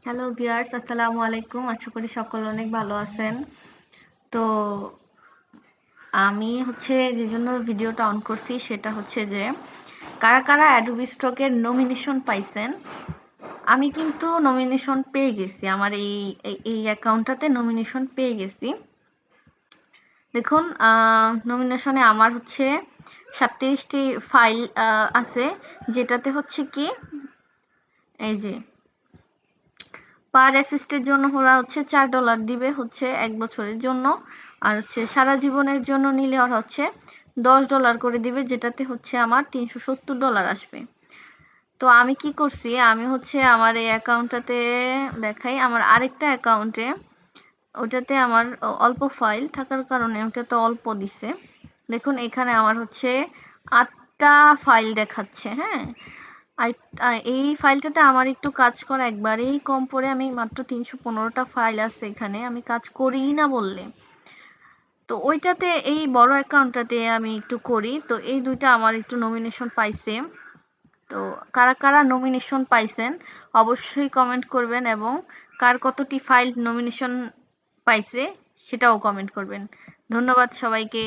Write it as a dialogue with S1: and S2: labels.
S1: Hello viewers, আসসালামু আলাইকুম। আশা করি সকলে অনেক ভালো আছেন। তো আমি যে জন্য ভিডিওটা অন করছি সেটা হচ্ছে যে কারা কারা অ্যাডোবি স্টকের নমিনেশন পাইছেন। আমি কিন্তু নমিনেশন পেয়ে গেছি, আমার এই অ্যাকাউন্টটাতে নমিনেশন পেয়ে গেছি। দেখুন, নমিনেশনে আমার 37টি ফাইল আছে, যেটাতে কি এই যে পার অ্যাসিস্টের জন্য ওরা $4 দিবে 1 বছরের জন্য, আর সারা জীবনের জন্য নিলে ওরা $10 করে দিবে, যেটাতে আমার $370 আসবে। তো আমি কি করছি, আমি আমার এই অ্যাকাউন্টটাতে দেখাই, আমার আরেকটা অ্যাকাউন্টে ওটাতে আমার অল্প ফাইল থাকার কারণে ওটাতে অল্প দিছে। দেখুন এখানে আমার 8টা ফাইল দেখাচ্ছে। হ্যাঁ, এই ফাইলটাতে আমার একটু কাজ করা একবারেই কম পড়ে, আমি মাত্র 315টা ফাইল আছে এখানে, আমি কাজ করিই না বললে। তো ওইটাতে এই বড় অ্যাকাউন্টটাতে আমি একটু করি, তো এই দুইটা আমার একটু নমিনেশন পাইছে। তো কারা কারা নমিনেশন পাইছেন অবশ্যই কমেন্ট করবেন, এবং কার কতটি ফাইল নমিনেশন পাইছে সেটাও কমেন্ট করবেন। ধন্যবাদ সবাইকে।